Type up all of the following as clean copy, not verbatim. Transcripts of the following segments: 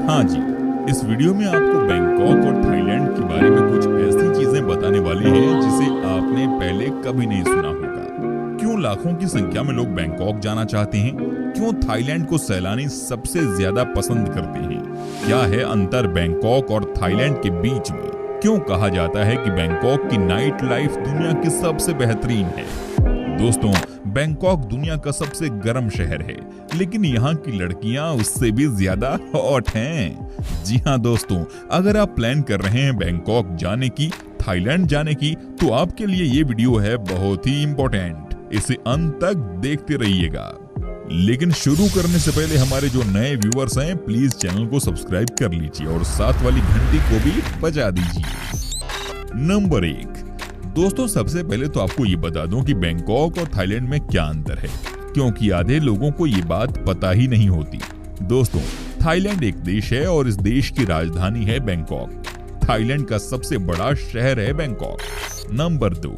हाँ जी, इस वीडियो में आपको बैंकॉक और थाईलैंड के बारे में कुछ ऐसी चीजें बताने वाले हैं जिसे आपने पहले कभी नहीं सुना होगा। क्यों लाखों की संख्या में लोग बैंकॉक जाना चाहते हैं? क्यों थाईलैंड को सैलानी सबसे ज्यादा पसंद करते हैं? क्या है अंतर बैंकॉक और थाईलैंड के बीच में? क्यों कहा जाता है कि बैंकॉक की नाइट लाइफ दुनिया की सबसे बेहतरीन है? दोस्तों, बैंकॉक दुनिया का सबसे गर्म शहर है, लेकिन यहाँ की लड़कियाँ उससे भी ज्यादा हॉट हैं। जी हाँ दोस्तों, अगर आप प्लान कर रहे हैं बैंकॉक जाने की, थाईलैंड जाने की, तो आपके लिए ये वीडियो है बहुत ही इम्पोर्टेंट। इसे अंत तक देखते रहिएगा। लेकिन शुरू करने से पहले हमारे जो नए व्यूअर्स हैं, प्लीज चैनल को सब्सक्राइब कर लीजिए और साथ वाली घंटी को भी बजा दीजिए। नंबर 1, दोस्तों सबसे पहले तो आपको ये बता दूं कि बैंकॉक और थाईलैंड में क्या अंतर है, क्योंकि आधे लोगों को ये बात पता ही नहीं होती। दोस्तों, थाईलैंड एक देश है और इस देश की राजधानी है बैंकॉक। थाईलैंड का सबसे बड़ा शहर है बैंकॉक। नंबर 2,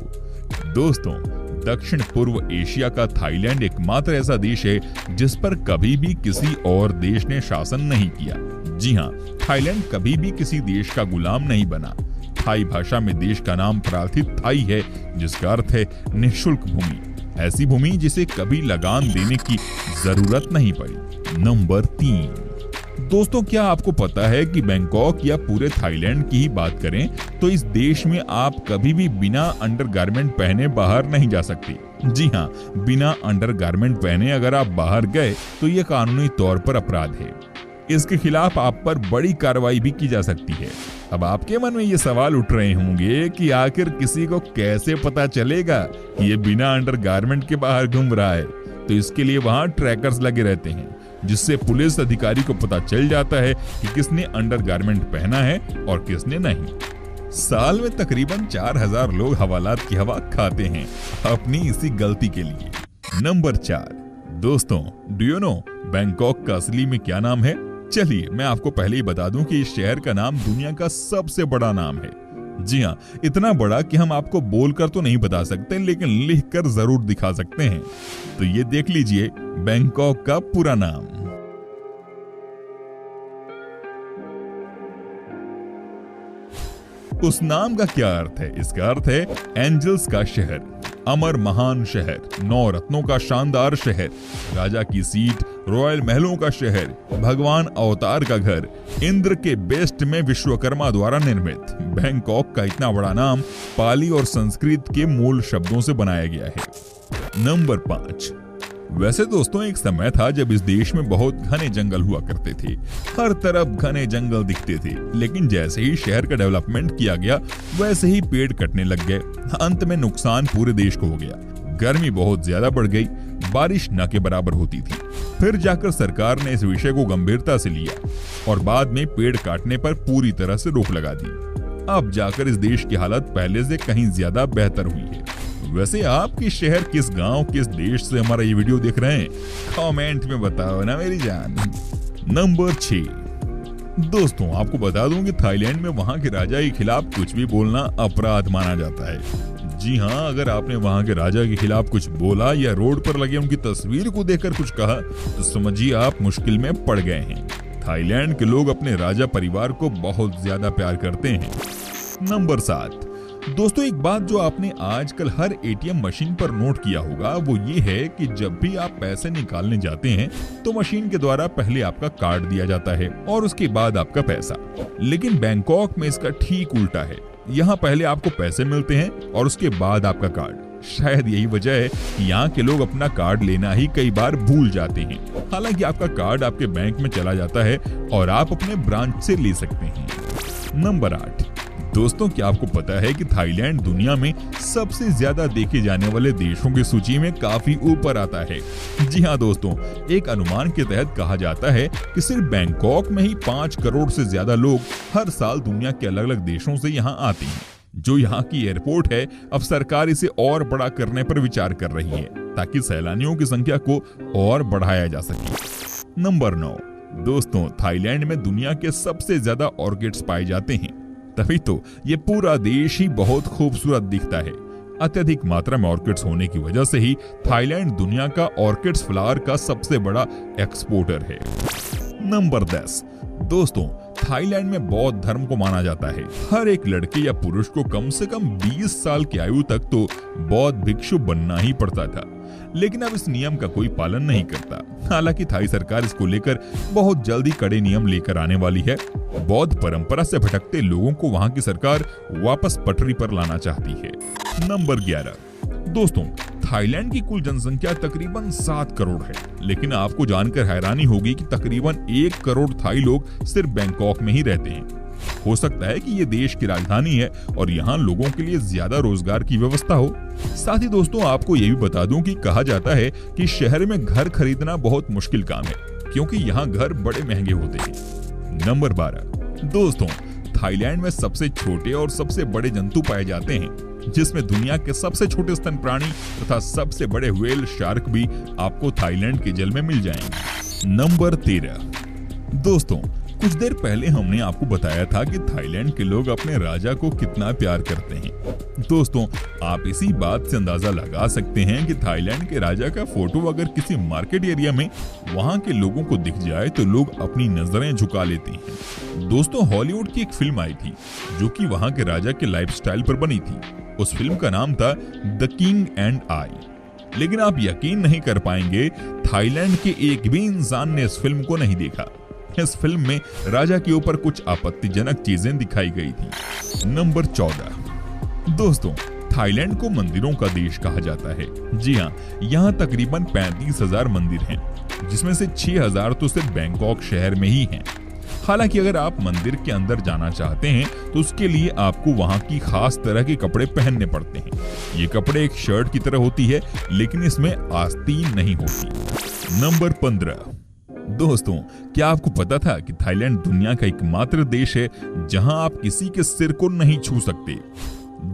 दोस्तों दक्षिण पूर्व एशिया का थाईलैंड एकमात्र ऐसा देश है जिस पर कभी भी किसी और देश ने शासन नहीं किया। जी हाँ, थाईलैंड कभी भी किसी देश का गुलाम नहीं बना। थाई भाषा में देश का नाम प्राकृतिक थाई है, जिसका अर्थ है निःशुल्क भूमि, ऐसी भूमि जिसे कभी लगान देने की जरूरत नहीं पड़ी। नंबर 3, दोस्तों क्या आपको पता है कि बैंकॉक या पूरे थाईलैंड की ही बात करें तो इस देश में आप कभी भी बिना अंडरगारमेंट पहने बाहर नहीं जा सकते। जी हाँ, बिना अंडरगारमेंट पहने अगर आप बाहर गए तो ये कानूनी तौर पर अपराध है। इसके खिलाफ आप पर बड़ी कार्रवाई भी की जा सकती है। अब आपके मन में ये सवाल उठ रहे होंगे कि आखिर किसी को कैसे पता चलेगा कि ये बिना अंडरगारमेंट के बाहर घूम रहा है? तो इसके लिए वहाँ ट्रैकर्स लगे रहते हैं, जिससे पुलिस अधिकारी को पता चल जाता है कि किसने अंडरगारमेंट पहना है और किसने नहीं। साल में तकरीबन 4000 लोग हवालात की हवा खाते हैं अपनी इसी गलती के लिए। नंबर 4, दोस्तों डू यू नो बैंकॉक का असली में क्या नाम है? चलिए मैं आपको पहले ही बता दूं कि इस शहर का नाम दुनिया का सबसे बड़ा नाम है। जी हाँ, इतना बड़ा कि हम आपको बोलकर तो नहीं बता सकते, लेकिन लिखकर जरूर दिखा सकते हैं। तो ये देख लीजिए बैंकॉक का पूरा नाम। उस नाम का क्या अर्थ है? इसका अर्थ है एंजल्स का शहर, अमर महान शहर, 9 रत्नों का शानदार शहर, राजा की सीट, रॉयल महलों का शहर, भगवान अवतार का घर, इंद्र के बेस्ट में विश्वकर्मा द्वारा निर्मित। बैंकॉक का इतना बड़ा नाम पाली और संस्कृत के मूल शब्दों से बनाया गया है। नंबर 5, वैसे दोस्तों एक समय था जब इस देश में बहुत घने जंगल हुआ करते थे। हर तरफ घने जंगल दिखते थे, लेकिन जैसे ही शहर का डेवलपमेंट किया गया वैसे ही पेड़ कटने लग गए। अंत में नुकसान पूरे देश को हो गया। गर्मी बहुत ज्यादा बढ़ गई, बारिश न के बराबर होती थी। फिर जाकर सरकार ने इस विषय को गंभीरता से लिया और बाद में पेड़ काटने पर पूरी तरह से रोक लगा दी। अब जाकर इस देश की हालत पहले से कहीं ज्यादा बेहतर हुई है। वैसे आपके शहर किस गांव किस देश से हमारा ये वीडियो देख रहे हैं? कमेंट में बताओ ना मेरी जान। नंबर 6, दोस्तों आपको बता दूं कि थाईलैंड में वहां के राजा के खिलाफ कुछ भी बोलना अपराध माना जाता है। जी हाँ, अगर आपने वहां के राजा के खिलाफ कुछ बोला या रोड पर लगे उनकी तस्वीर को देखकर कुछ कहा तो समझिए आप मुश्किल में पड़ गए हैं। थाईलैंड के लोग अपने राजा परिवार को बहुत ज्यादा प्यार करते हैं। नंबर 7, दोस्तों एक बात जो आपने आजकल हर एटीएम मशीन पर नोट किया होगा वो ये है कि जब भी आप पैसे निकालने जाते हैं तो मशीन के द्वारा पहले आपका कार्ड दिया जाता है और उसके बाद आपका पैसा। लेकिन बैंकॉक में इसका ठीक उल्टा है। यहाँ पहले आपको पैसे मिलते हैं और उसके बाद आपका कार्ड। शायद यही वजह है कि यहाँ के लोग अपना कार्ड लेना ही कई बार भूल जाते हैं। हालांकि आपका कार्ड आपके बैंक में चला जाता है और आप अपने ब्रांच से ले सकते हैं। नंबर 8, दोस्तों क्या आपको पता है कि थाईलैंड दुनिया में सबसे ज्यादा देखे जाने वाले देशों की सूची में काफी ऊपर आता है? जी हाँ दोस्तों, एक अनुमान के तहत कहा जाता है कि सिर्फ बैंकॉक में ही 5 करोड़ से ज्यादा लोग हर साल दुनिया के अलग अलग देशों से यहाँ आते हैं। जो यहाँ की एयरपोर्ट है, अब सरकार इसे और बड़ा करने पर विचार कर रही है ताकि सैलानियों की संख्या को और बढ़ाया जा सके। नंबर 9, दोस्तों थाईलैंड में दुनिया के सबसे ज्यादा ऑर्किड्स पाए जाते हैं, तभी तो ये पूरा देश ही बहुत खूबसूरत दिखता है। अत्यधिक मात्रा में ऑर्किड्स होने की वजह से ही थाईलैंड दुनिया का ऑर्किड्स फ्लावर का सबसे बड़ा एक्सपोर्टर है। नंबर 10, दोस्तों, थाईलैंड में बौद्ध धर्म को माना जाता है। हर एक लड़के या पुरुष को कम से कम 20 साल की आयु तक तो बौद्ध भिक्षु बनना ही पड़ता था, लेकिन अब इस नियम का कोई पालन नहीं करता। हालांकि थाई सरकार इसको लेकर बहुत जल्दी कड़े नियम लेकर आने वाली है। बौद्ध परंपरा से भटकते लोगों को वहां की सरकार वापस पटरी पर लाना चाहती है। नंबर 11। दोस्तों, थाईलैंड की कुल जनसंख्या तकरीबन 7 करोड़ है, लेकिन आपको जानकर हैरानी होगी कि तकरीबन 1 करोड़ थाई लोग सिर्फ बैंकॉक में ही रहते हैं। हो सकता है कि ये देश की राजधानी है और यहाँ लोगों के लिए ज्यादा रोजगार की व्यवस्था हो। साथ ही दोस्तों, आपको ये भी बता दूं कि कहा जाता है कि शहर में घर खरीदना बहुत मुश्किल काम है, क्योंकि यहाँ घर बड़े महंगे होते हैं। नंबर 12। दोस्तों, थाईलैंड में सबसे छोटे और सबसे बड़े जंतु पाए जाते हैं, जिसमें दुनिया के सबसे छोटे स्तन प्राणी तथा सबसे बड़े व्हेल शार्क भी आपको थाईलैंड के जल में मिल जाएंगे। नंबर 13। दोस्तों, कुछ देर पहले हमने आपको बताया था कि थाईलैंड के लोग अपने राजा को कितना प्यार करते हैं। दोस्तों, आप इसी बात से अंदाजा लगा सकते हैं कि थाईलैंड के राजा का फोटो अगर किसी मार्केट एरिया में वहां के लोगों को दिख जाए तो लोग अपनी नजरें झुका लेते हैं। दोस्तों, हॉलीवुड की एक फिल्म आई थी जो कि वहां के राजा के लाइफस्टाइल पर बनी थी। उस फिल्म का नाम था द किंग एंड आई। लेकिन आप यकीन नहीं कर पाएंगे, थाईलैंड के एक भी इंसान ने इस फिल्म को नहीं देखा। इस फिल्म में राजा के ऊपर कुछ आपत्तिजनक चीजें दिखाई गई थी। नंबर 14। दोस्तों, थाईलैंड को मंदिरों का देश कहा जाता है। जी हाँ, यहाँ तकरीबन 35,000 मंदिर हैं, जिसमें से 6,000 तो सिर्फ बैंकॉक शहर में ही हैं। हालांकि अगर आप मंदिर के अंदर जाना चाहते हैं तो उसके लिए आपको वहां की खास तरह के कपड़े पहनने पड़ते हैं। ये कपड़े एक शर्ट की तरह होती है, लेकिन इसमें आस्तीन नहीं होती। नंबर 15। दोस्तों, क्या आपको पता था कि थाईलैंड दुनिया का एकमात्र देश है जहां आप किसी के सिर को नहीं छू सकते?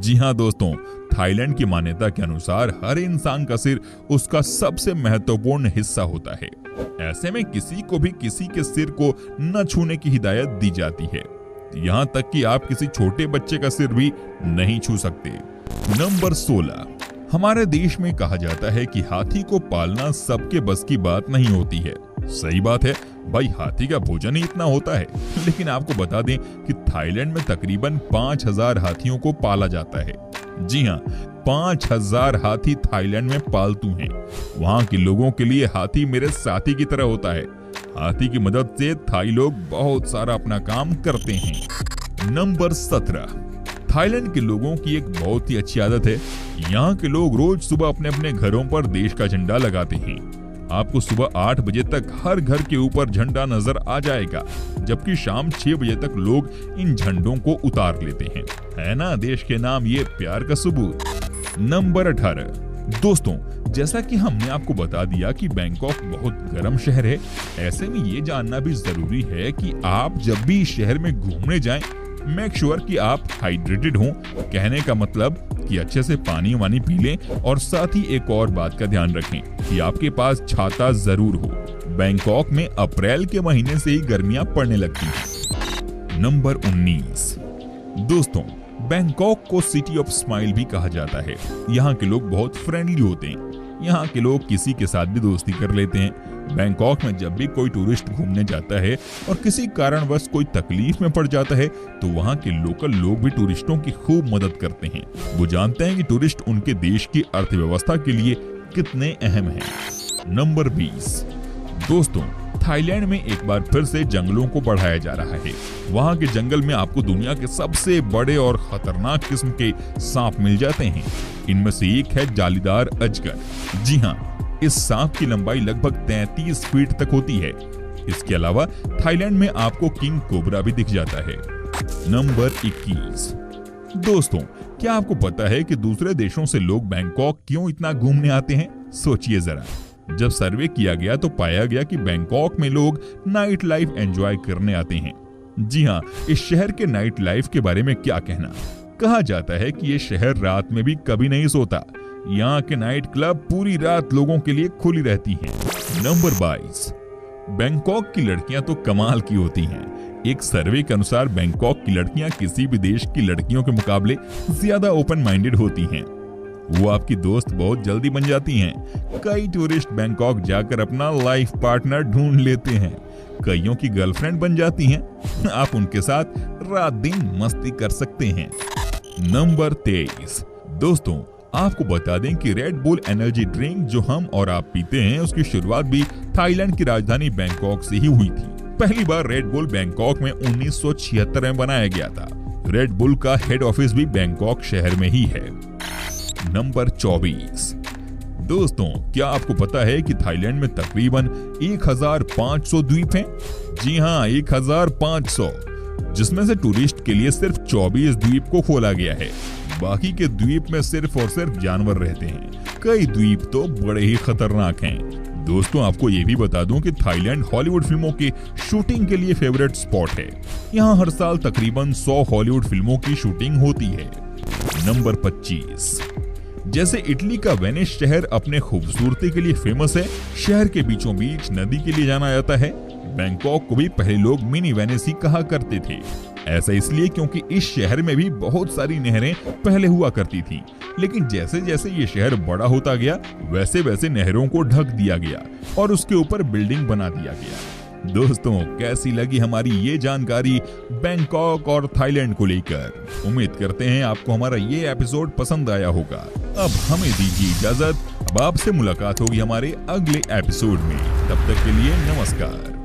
जी हाँ दोस्तों, थाईलैंड की मान्यता के अनुसार हर इंसान का सिर उसका सबसे महत्वपूर्ण हिस्सा होता है। ऐसे में किसी को भी किसी के सिर को न छूने की हिदायत दी जाती है। यहाँ तक कि आप किसी छोटे बच्चे का सिर भी नहीं छू सकते। नंबर 16। हमारे देश में कहा जाता है कि हाथी को पालना सबके बस की बात नहीं होती है। सही बात है भाई, हाथी का भोजन ही इतना होता है। लेकिन आपको बता दें कि थाईलैंड में तकरीबन 5,000 हाथियों को पाला जाता है। जी हाँ, 5,000 हाथी थाईलैंड में पालतू हैं। वहाँ के लोगों के लिए हाथी मेरे साथी की तरह होता है। हाथी की मदद से थाई लोग बहुत सारा अपना काम करते हैं। नंबर 17। थाईलैंड के लोगों की एक बहुत ही अच्छी आदत है। यहाँ के लोग रोज सुबह अपने अपने घरों पर देश का झंडा लगाते हैं। आपको सुबह 8 बजे तक हर घर के ऊपर झंडा नजर आ जाएगा, जबकि शाम 6 बजे तक लोग इन झंडों को उतार लेते हैं। है ना देश के नाम ये प्यार का सबूत। नंबर 18। दोस्तों, जैसा कि हमने आपको बता दिया कि बैंकॉक बहुत गर्म शहर है, ऐसे में ये जानना भी जरूरी है कि आप जब भी शहर में घूमने जाएं, मेक श्योर कि आप हाइड्रेटेड हों। कहने का मतलब कि अच्छे से पानी वानी पी लें, और साथ ही एक और बात का ध्यान रखें कि आपके पास छाता जरूर हो। बैंकॉक में अप्रैल के महीने से ही गर्मियां पड़ने लगती हैं। नंबर 19। दोस्तों, बैंकॉक को सिटी ऑफ स्माइल भी कहा जाता है। यहाँ के लोग बहुत फ्रेंडली होते हैं। यहाँ के लोग किसी के साथ भी दोस्ती कर लेते हैं। बैंकॉक में जब भी कोई टूरिस्ट घूमने जाता है और किसी कारणवश कोई तकलीफ में पड़ जाता है, तो वहाँ के लोकल लोग भी टूरिस्टों की खूब मदद करते हैं। वो जानते हैं कि टूरिस्ट उनके देश की अर्थव्यवस्था के लिए कितने अहम हैं। नंबर 20। दोस्तों, थाईलैंड में एक बार फिर से जंगलों को बढ़ाया जा रहा है। वहाँ के जंगल में आपको दुनिया के सबसे बड़े और खतरनाक किस्म के सांप मिल जाते हैं। इनमें से एक है जालीदार अजगर। जी हाँ, इस सांप की लंबाई लगभग 33 फीट तक होती है। इसके अलावा थाईलैंड में आपको किंग कोबरा भी दिख जाता है। नंबर 21। दोस्तों, क्या आपको पता है कि दूसरे देशों से लोग बैंकॉक क्यों इतना घूमने आते हैं? सोचिए जरा। जब सर्वे किया गया तो पाया गया कि बैंकॉक में लोग नाइट लाइफ एंजॉय करने आते हैं। जी हाँ, इस शहर के नाइट लाइफ के बारे में क्या कहना। कहा जाता है कि ये शहर रात में भी कभी नहीं सोता। यहाँ के नाइट क्लब पूरी रात लोगों के लिए खुली रहती हैं। नंबर 22। बैंकॉक की लड़कियां तो कमाल की होती हैं। एक सर्वे के अनुसार बैंकॉक की लड़कियां किसी भी देश की लड़कियों के मुकाबले ज्यादा ओपन माइंडेड होती हैं। वो आपकी दोस्त बहुत जल्दी बन जाती हैं। कई टूरिस्ट बैंकॉक जाकर अपना लाइफ पार्टनर ढूंढ लेते हैं। कईयों की गर्लफ्रेंड बन जाती हैं। आप उनके साथ रात दिन मस्ती कर सकते हैं। नंबर 23। दोस्तों, आपको बता दें कि रेड बुल एनर्जी ड्रिंक जो हम और आप पीते हैं, उसकी शुरुआत भी थाईलैंड की राजधानी बैंकॉक से ही हुई थी। पहली बार रेड बुल बैंकॉक में 1976 में बनाया गया था। रेड बुल का हेड ऑफिस भी बैंकॉक शहर में ही है। नंबर 24। दोस्तों, क्या आपको पता है कि थाईलैंड में तकरीबन 1500 द्वीप हैं? जी हाँ, 1500, जिसमें से टूरिस्ट के लिए सिर्फ 24 द्वीप को खोला गया है। बाकी के द्वीप में सिर्फ और सिर्फ जानवर रहते हैं। कई द्वीप तो बड़े ही खतरनाक हैं। दोस्तों, आपको ये भी बता दूं कि थाईलैंड हॉलीवुड फिल्मों की शूटिंग के लिए फेवरेट स्पॉट है। यहाँ हर साल तकरीबन 100 हॉलीवुड फिल्मों की शूटिंग होती है। नंबर 25। जैसे इटली का वेनिस शहर अपने खूबसूरती के लिए फेमस है, शहर के बीचों बीच नदी के लिए जाना जाता है। बैंकॉक को भी पहले लोग मिनी वेनिस ही कहा करते थे। ऐसा इसलिए क्योंकि इस शहर में भी बहुत सारी नहरें पहले हुआ करती थी, लेकिन जैसे जैसे ये शहर बड़ा होता गया, वैसे वैसे नहरों को ढक दिया गया और उसके ऊपर बिल्डिंग बना दिया गया। दोस्तों, कैसी लगी हमारी ये जानकारी बैंकॉक और थाईलैंड को लेकर? उम्मीद करते हैं आपको हमारा ये एपिसोड पसंद आया होगा। अब हमें दीजिए इजाजत। अब आपसे मुलाकात होगी हमारे अगले एपिसोड में। तब तक के लिए नमस्कार।